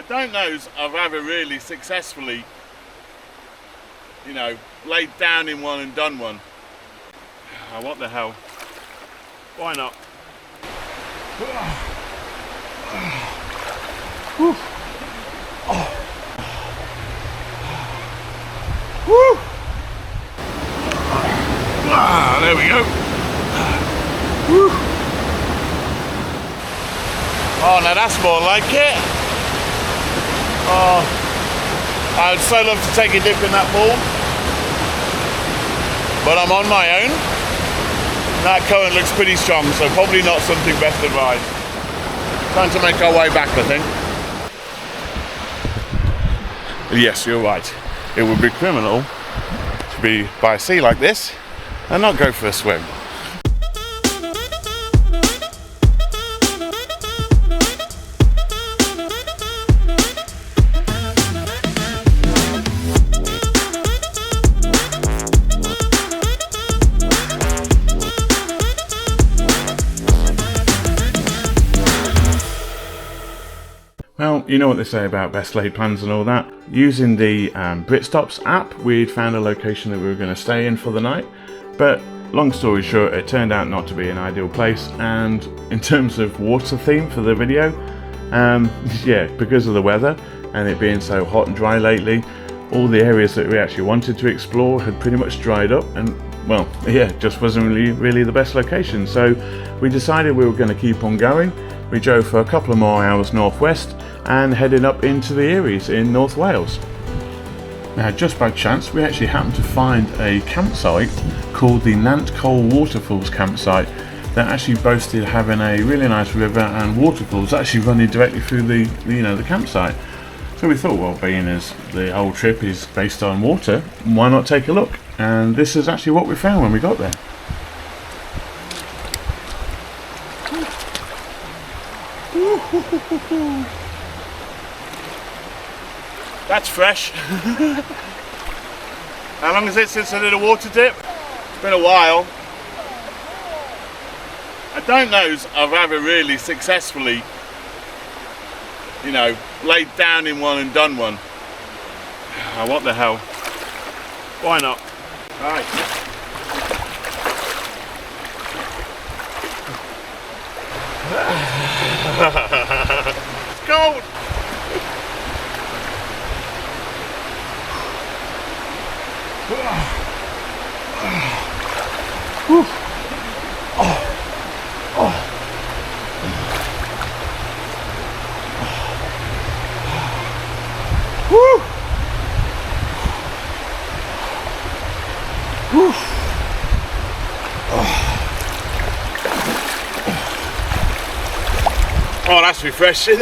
don't know if I've ever really successfully, laid down in one and done one. What the hell? Why not? There we go. Oh, now that's more like it. Oh, I'd so love to take a dip in that pool, but I'm on my own. That current looks pretty strong, so probably not something best advised. Time to make our way back, I think. Yes, you're right. It would be criminal to be by a sea like this and not go for a swim. Well, you know what they say about best laid plans and all that. Using the Britstops app, we'd found a location that we were going to stay in for the night, but long story short, it turned out not to be an ideal place. And in terms of water theme for the video, yeah, because of the weather and it being so hot and dry lately, all the areas that we actually wanted to explore had pretty much dried up, and well, yeah, just wasn't really the best location. So we decided we were going to keep on going. We drove for a couple of more hours northwest and headed up into the Eries in North Wales. Now, just by chance, we actually happened to find a campsite called the Nantcole Waterfalls campsite that actually boasted having a really nice river and waterfalls actually running directly through the campsite. So we thought, well, being as the whole trip is based on water, why not take a look? And this is actually what we found when we got there. That's fresh. How long is it since I did a water dip? It's been a while. I don't know if I've ever really successfully, laid down in one and done one. What the hell? Why not? Right. It's cold. Oh, that's refreshing.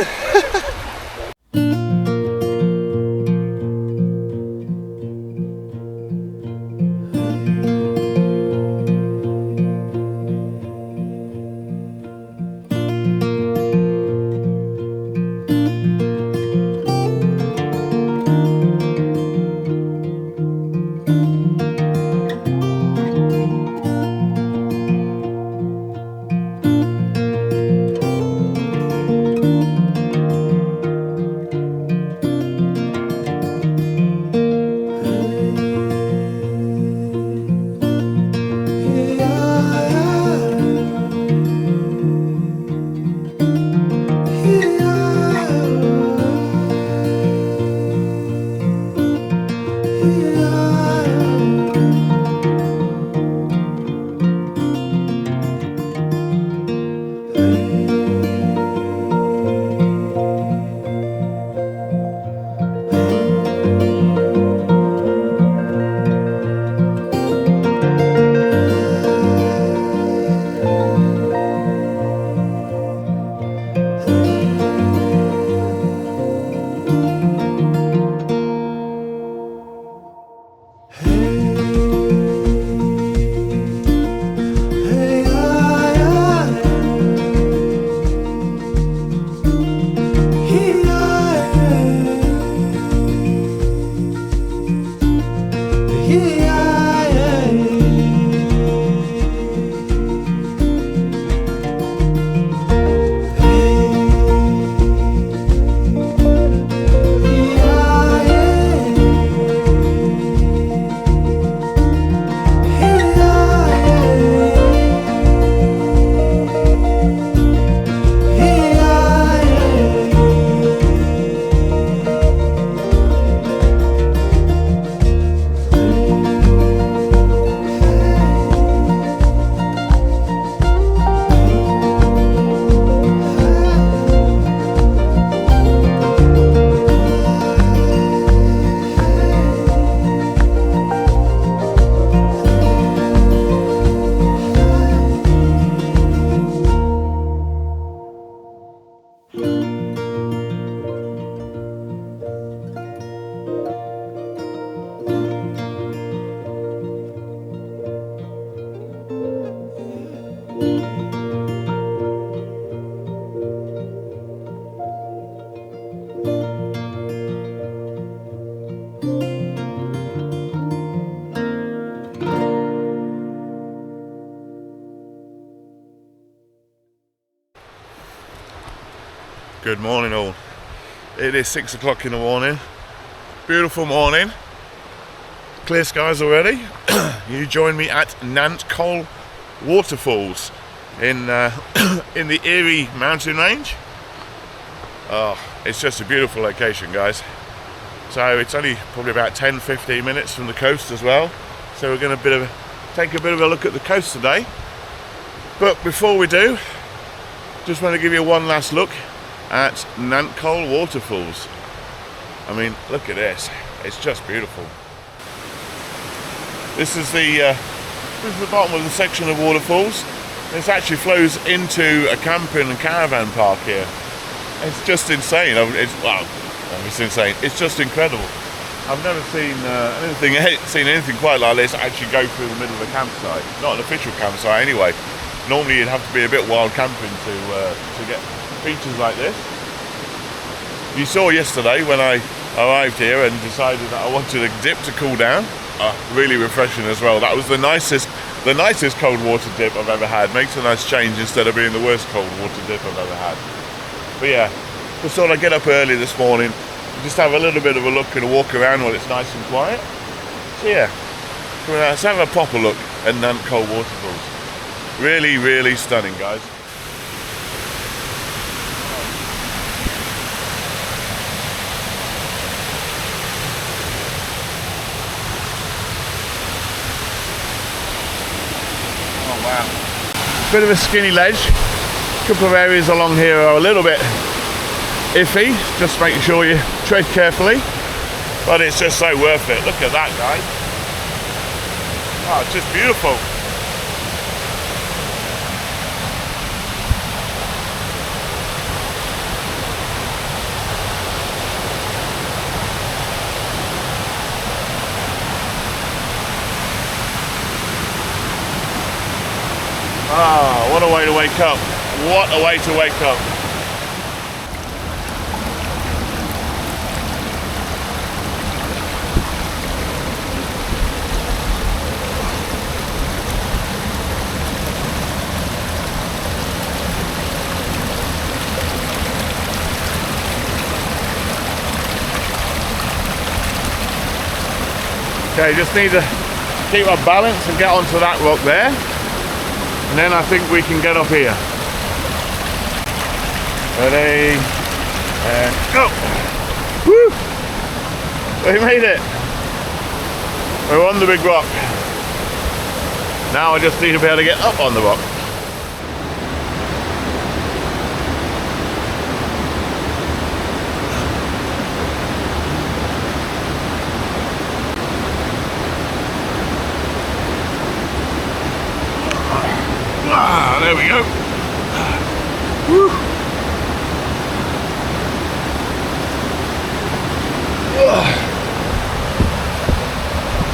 Good morning all. It is 6 o'clock in the morning. Beautiful morning. Clear skies already. You join me at Nantcole Waterfalls in in the Erie mountain range. Oh, it's just a beautiful location, guys. So it's only probably about 10-15 minutes from the coast as well. So we're going to take a bit of a look at the coast today. But before we do, just want to give you one last look at Nantcole Waterfalls. I mean, look at this. It's just beautiful. This is the bottom of the section of waterfalls. This actually flows into a camping and caravan park here. It's just insane. It's insane. It's just incredible. I've never seen anything quite like this actually go through the middle of a campsite. Not an official campsite anyway. Normally you'd have to be a bit wild camping to get features like this. You saw yesterday when I arrived here and decided that I wanted a dip to cool down. Really refreshing as well. That was the nicest cold water dip I've ever had. Makes a nice change instead of being the worst cold water dip I've ever had. But yeah, just thought I'd get up early this morning and just have a little bit of a look and a walk around while it's nice and quiet. So yeah, let's have a proper look at Nantcole Waterfalls. Really, really stunning, guys. Oh wow. Bit of a skinny ledge. A couple of areas along here are a little bit iffy. Just making sure you tread carefully. But it's just so worth it. Look at that, guys. Oh, it's just beautiful. Ah, what a way to wake up. What a way to wake up. Okay, just need to keep our balance and get onto that rock there. And then I think we can get up here. Ready, and go! Woo! We made it! We're on the big rock. Now I just need to be able to get up on the rock. There we go. Woo.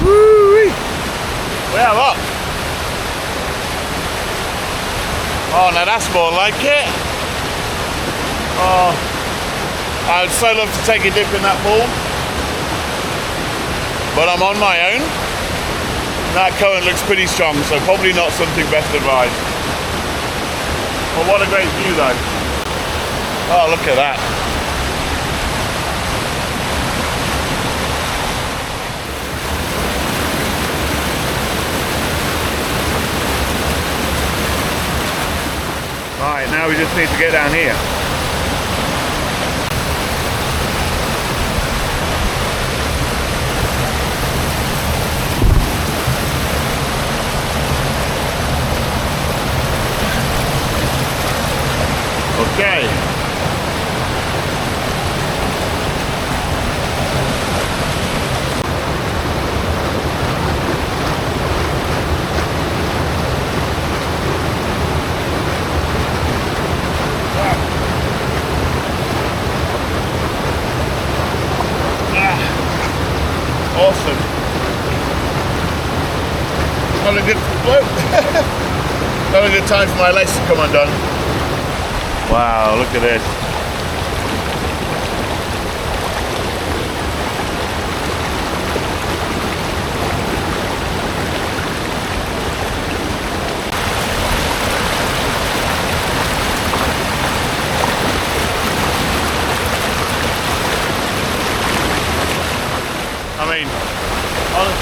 Woo-wee. We are up. Oh, now that's more like it. Oh, I'd so love to take a dip in that pool, but I'm on my own. That current looks pretty strong, so probably not something best advised. But what a great view though. Oh, look at that. Right, now we just need to get down here. Okay. Awesome. Not a good not a good time for my legs to come undone. Wow, look at this.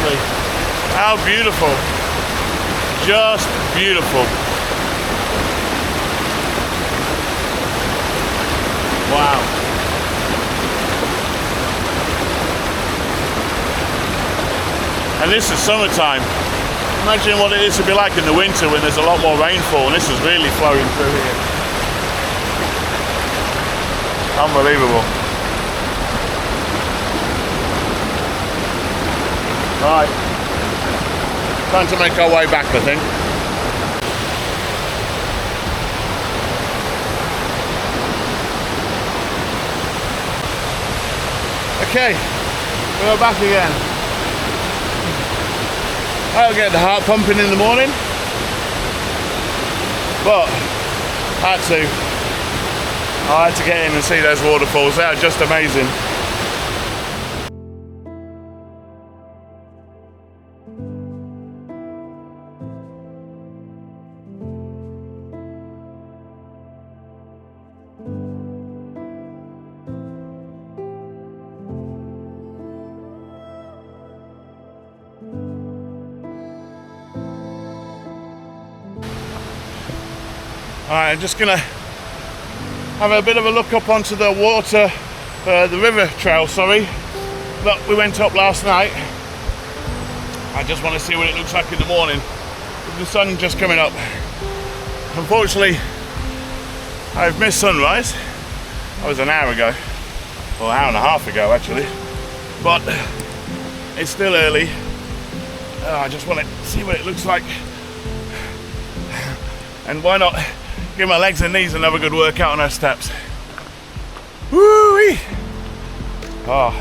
Honestly, how beautiful. Just beautiful. Wow. And this is summertime. Imagine what it is to be like in the winter when there's a lot more rainfall, and this is really flowing through here. Unbelievable. Right. Time to make our way back, I think. Okay, we're back again. I'll get the heart pumping in the morning, but I had to get in and see those waterfalls. They are just amazing. Alright, I'm just gonna have a bit of a look up onto the the river trail, sorry, that we went up last night. I just want to see what it looks like in the morning with the sun just coming up. Unfortunately, I've missed sunrise. That was an hour ago, or an hour and a half ago actually, but it's still early. I just want to see what it looks like, and why not give my legs and knees another good workout on our steps. Woo-wee! Oh,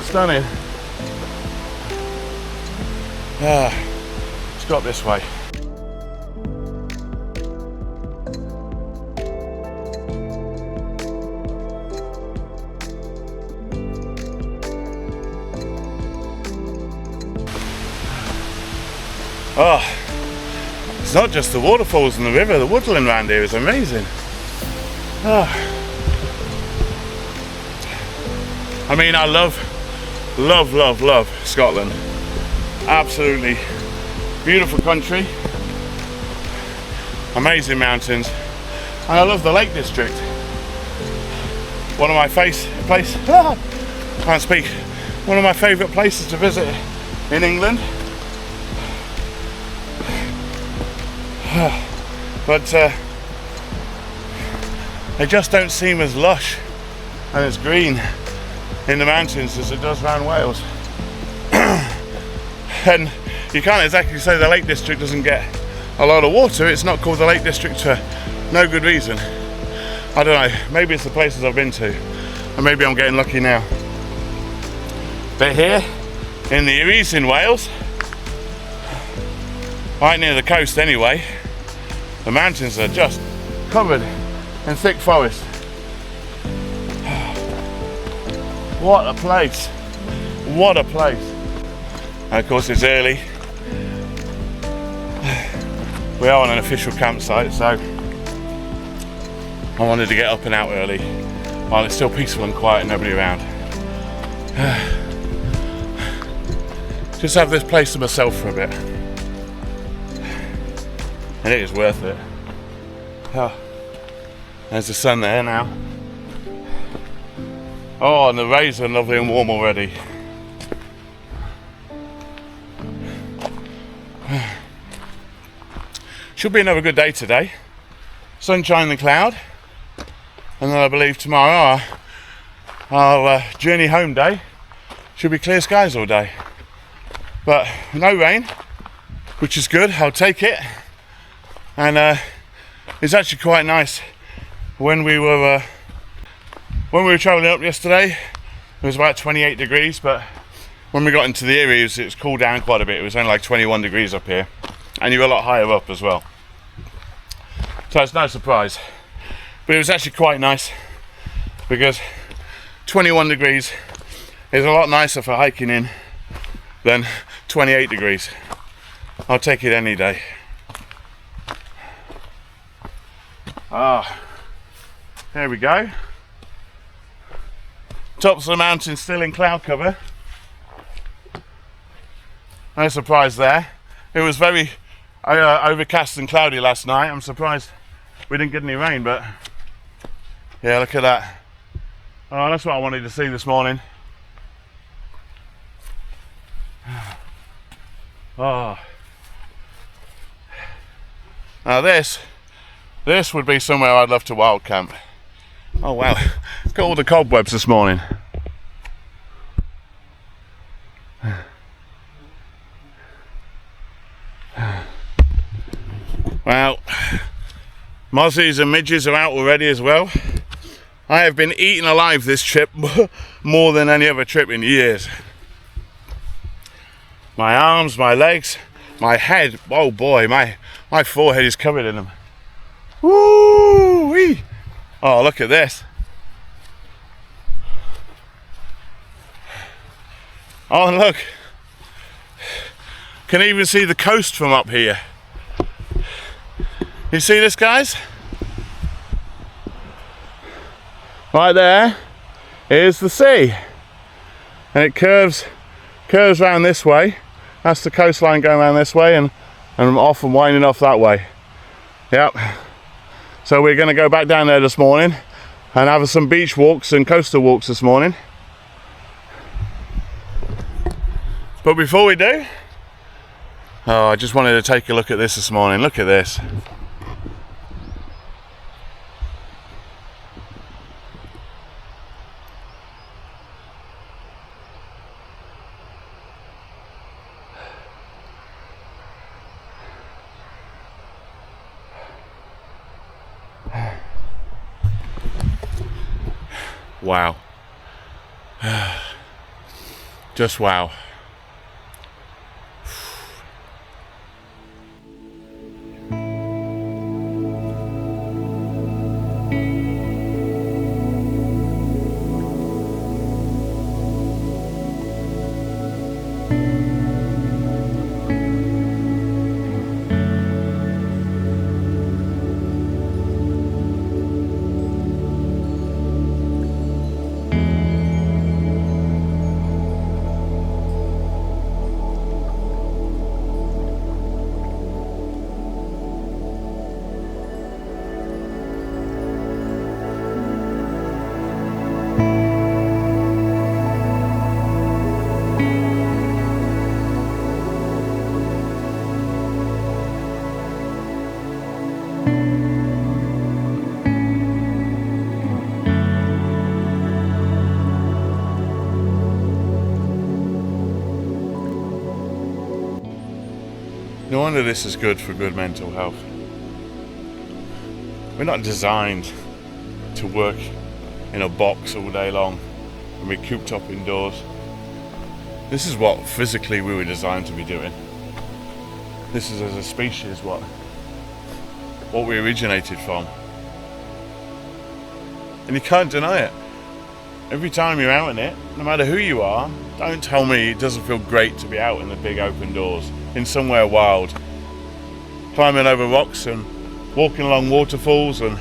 stunning. Let's go up this way. Oh, it's not just the waterfalls and the river, the woodland around here is amazing. Oh. I mean, I love Scotland. Absolutely beautiful country, amazing mountains, and I love the Lake District. One of my can't speak. One of my favourite places to visit in England. But they just don't seem as lush and as green in the mountains as it does around Wales. And you can't exactly say the Lake District doesn't get a lot of water. It's not called the Lake District for no good reason. I don't know, maybe it's the places I've been to, and maybe I'm getting lucky now. But here in the Eries in Wales, right near the coast anyway, the mountains are just covered in thick forest. What a place! What a place! And of course it's early. We are on an official campsite, so I wanted to get up and out early while it's still peaceful and quiet and nobody around. Just have this place to myself for a bit. And it is worth it. Oh, there's the sun there now. Oh, and the rays are lovely and warm already. Should be another good day today. Sunshine and cloud. And then I believe tomorrow our journey home day should be clear skies all day. But no rain, which is good, I'll take it. And it's actually quite nice. When we were travelling up yesterday, it was about 28 degrees, but when we got into the areas, it's cooled down quite a bit. It was only like 21 degrees up here, and you're a lot higher up as well. So it's no surprise. But it was actually quite nice because 21 degrees is a lot nicer for hiking in than 28 degrees. I'll take it any day. There we go. Tops of the mountain still in cloud cover, No surprise there. It was very overcast and cloudy last night. I'm surprised we didn't get any rain, but yeah, look at that. Oh, that's what I wanted to see this morning. Oh. Now this would be somewhere I'd love to wild camp. Oh wow, got all the cobwebs this morning. Well, mozzies and midges are out already as well. I have been eaten alive this trip more than any other trip in years. My arms, my legs, my head, oh boy, my forehead is covered in them. Woo-wee! Oh, look at this. Oh, and look. Can even see the coast from up here. You see this, guys? Right there is the sea. And it curves around this way. That's the coastline going around this way and off and winding off that way. Yep. So we're going to go back down there this morning and have some beach walks and coastal walks this morning. But before we do, I just wanted to take a look at this morning. Look at this. Wow. Just wow. No wonder this is good for good mental health. We're not designed to work in a box all day long and be cooped up indoors. This is what physically we were designed to be doing. This is, as a species, what we originated from. And you can't deny it. Every time you're out in it, no matter who you are, don't tell me it doesn't feel great to be out in the big open doors, in somewhere wild, climbing over rocks and walking along waterfalls. And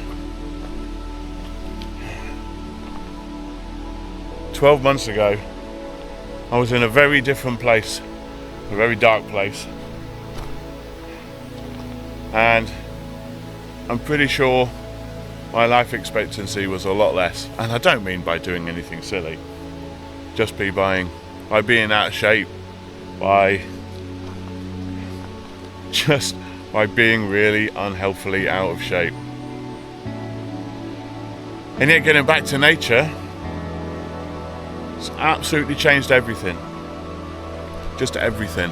12 months ago, I was in a very different place, a very dark place, and I'm pretty sure my life expectancy was a lot less. And I don't mean by doing anything silly, just by being out of shape, by being really unhealthily out of shape. And yet getting back to nature, it's absolutely changed everything. Just everything.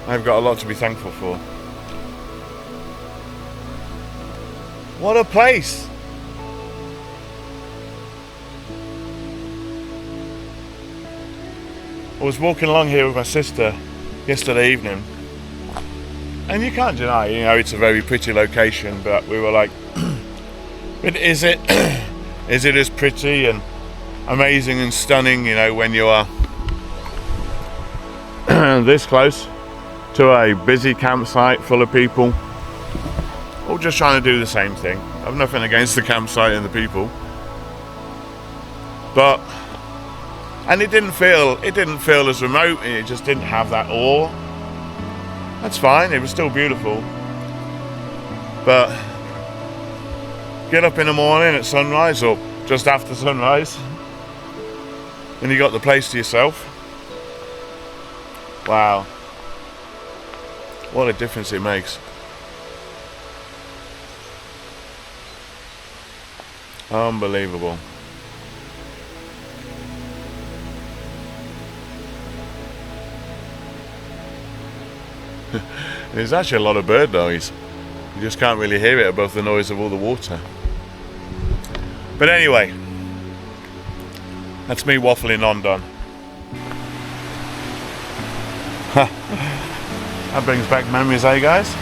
I've got a lot to be thankful for. What a place! I was walking along here with my sister yesterday evening, and you can't deny, it's a very pretty location, but we were like, but is it as pretty and amazing and stunning, when you are this close to a busy campsite full of people, all just trying to do the same thing? I've nothing against the campsite and the people, but And it didn't feel as remote. It just didn't have that awe. That's fine. It was still beautiful. But get up in the morning at sunrise or just after sunrise, and you got the place to yourself. Wow, what a difference it makes. Unbelievable. There's actually a lot of bird noise. You just can't really hear it above the noise of all the water. But anyway, that's me waffling on done. That brings back memories, eh guys?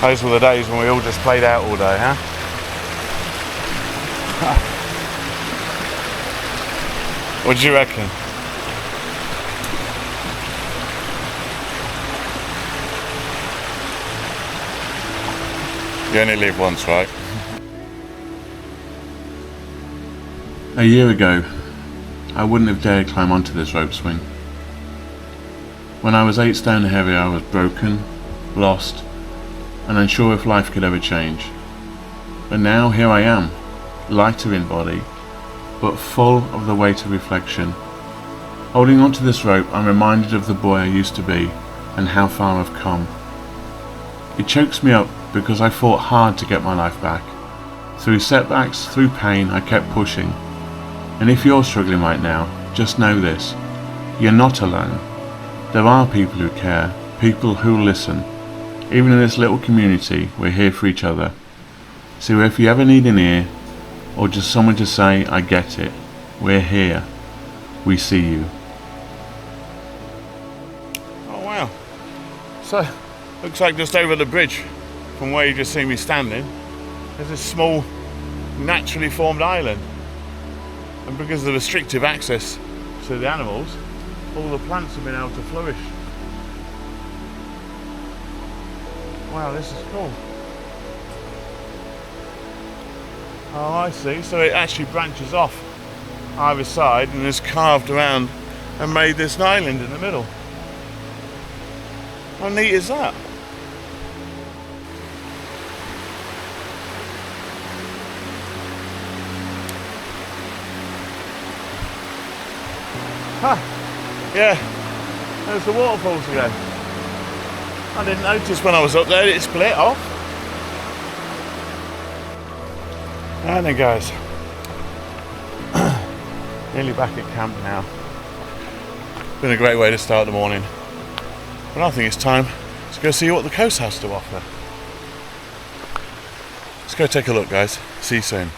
Those were the days when we all just played out all day, huh? What do you reckon? You only live once, right? A year ago, I wouldn't have dared climb onto this rope swing. When I was 8 stone heavy, I was broken, lost, and unsure if life could ever change. But now here I am, lighter in body, but full of the weight of reflection. Holding onto this rope, I'm reminded of the boy I used to be and how far I've come. It chokes me up because I fought hard to get my life back. Through setbacks, through pain, I kept pushing. And if you're struggling right now, just know this: you're not alone. There are people who care, people who listen. Even in this little community, we're here for each other. So if you ever need an ear, or just someone to say, I get it, we're here. We see you. Oh wow. So, looks like just over the bridge from where you just see me standing, there's a small naturally formed island. And because of the restrictive access to the animals, all the plants have been able to flourish. Wow, this is cool. Oh, I see. So it actually branches off either side and is carved around and made this island in the middle. How neat is that? Huh. Yeah, there's the waterfalls again. I didn't notice when I was up there it split off. And then guys, nearly back at camp now. Been a great way to start the morning. But I think it's time to go see what the coast has to offer. Let's go take a look, guys. See you soon.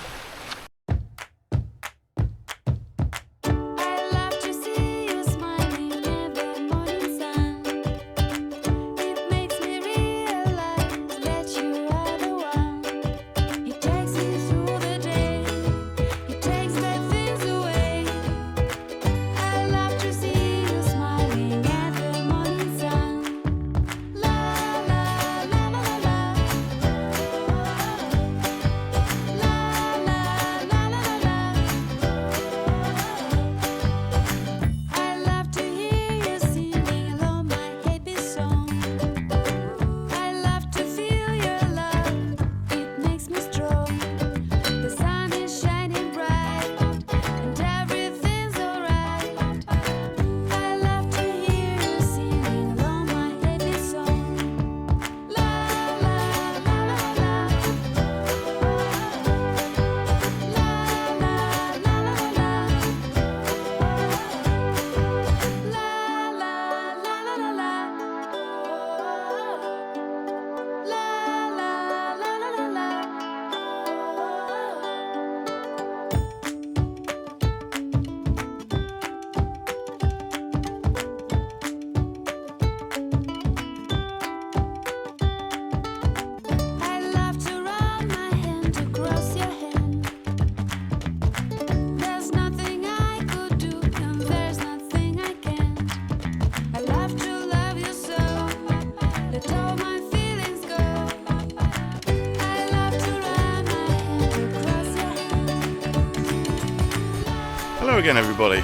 Hello again everybody,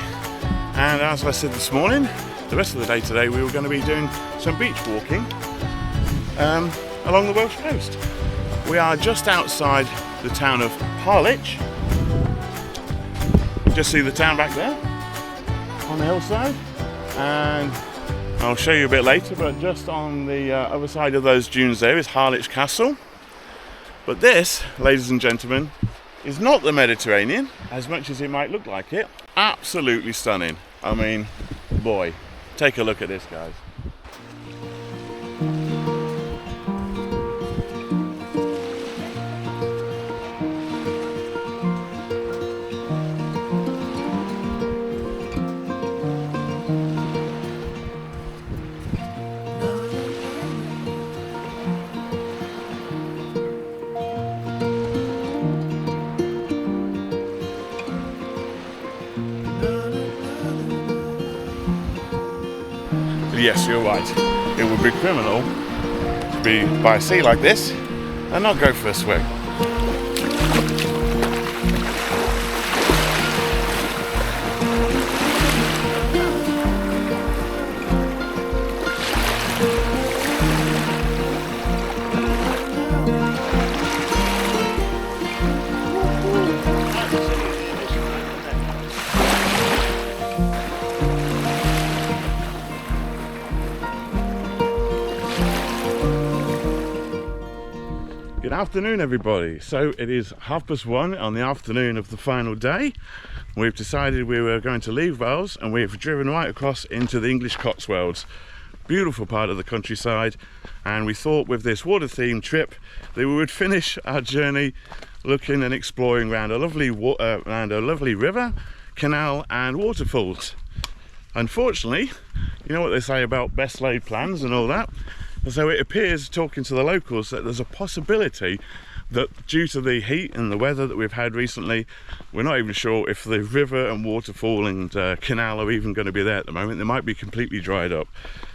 and as I said this morning, the rest of the day today we were going to be doing some beach walking along the Welsh coast. We are just outside the town of Harlech. Just see the town back there on the hillside, and I'll show you a bit later, but just on the other side of those dunes there is Harlech Castle. But this, ladies and gentlemen, is not the Mediterranean, as much as it might look like it. Absolutely stunning. I mean, boy, take a look at this, guys. Yes, you're right. It would be criminal to be by a sea like this and not go for a swim. Good afternoon everybody. So it is 1:30 on the afternoon of the final day. We've decided we were going to leave Wales and we've driven right across into the English Cotswolds. Beautiful part of the countryside, and we thought with this water themed trip that we would finish our journey looking and exploring around a lovely river, canal and waterfalls. Unfortunately, you know what they say about best laid plans and all that. So it appears, talking to the locals, that there's a possibility that due to the heat and the weather that we've had recently, we're not even sure if the river and waterfall and canal are even going to be there at the moment. They might be completely dried up.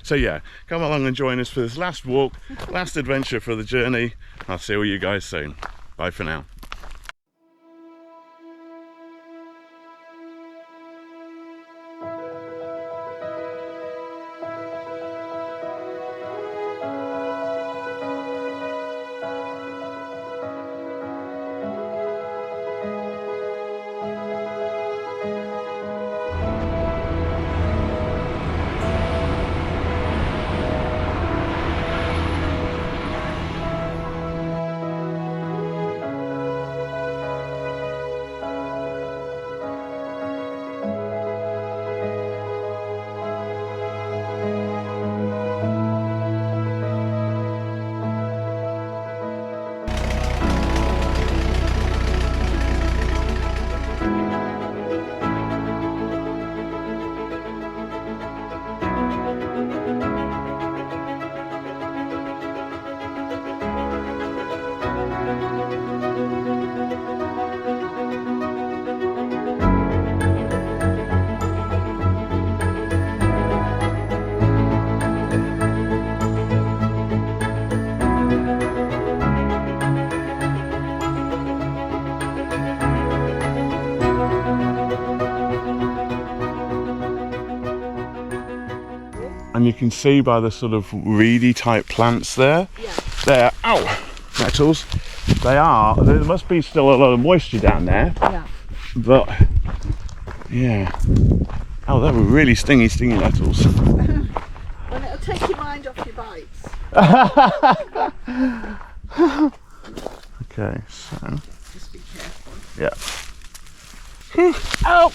So yeah, come along and join us for this last walk, last adventure for the journey. I'll see all you guys soon. Bye for now. And you can see by the sort of reedy type plants there, they're, nettles, there must be still a lot of moisture down there. Yeah. But, yeah. Oh, they were really stingy nettles. And it'll take your mind off your bites. Okay, so. Just be careful. Yeah. Ow!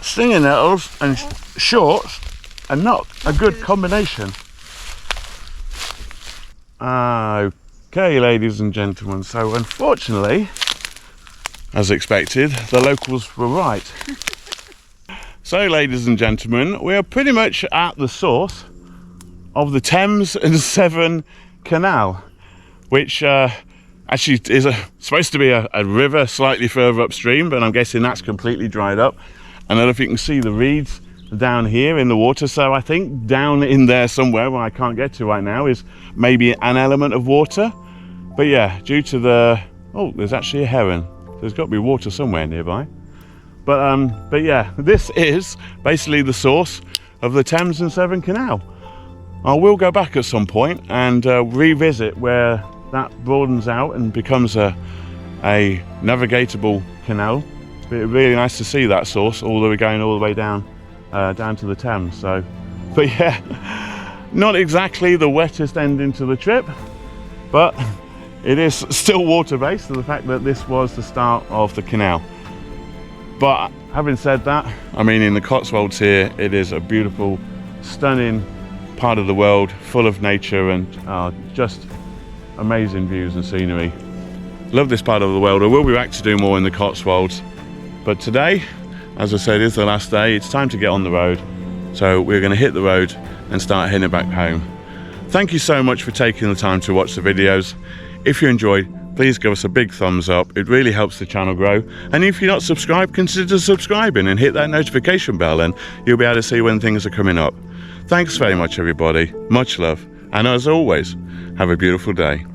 Stinging nettles and shorts are not a good combination. Okay, ladies and gentlemen, so unfortunately, as expected, the locals were right. So, ladies and gentlemen, we are pretty much at the source of the Thames and Severn Canal, which actually is supposed to be a river slightly further upstream, but I'm guessing that's completely dried up. And I don't know if you can see the reeds down here in the water, so I think down in there somewhere, where I can't get to right now, is maybe an element of water. But yeah, due to the... oh, there's actually a heron. There's got to be water somewhere nearby. But yeah, this is basically the source of the Thames and Severn Canal. I will go back at some point and revisit where that broadens out and becomes a navigatable canal. But it's really nice to see that source all the way down to the Thames. So, but yeah, not exactly the wettest ending to the trip, but it is still water-based, to the fact that this was the start of the canal. But having said that, I mean, in the Cotswolds here, it is a beautiful, stunning part of the world, full of nature and just amazing views and scenery. Love this part of the world. I will be back to do more in the Cotswolds, but today, as I said, is the last day. It's time to get on the road, so we're going to hit the road and start heading back home. Thank you so much for taking the time to watch the videos. If you enjoyed, please give us a big thumbs up. It really helps the channel grow. And if you're not subscribed, consider subscribing and hit that notification bell, and you'll be able to see when things are coming up. Thanks very much, everybody. Much love. And as always, have a beautiful day.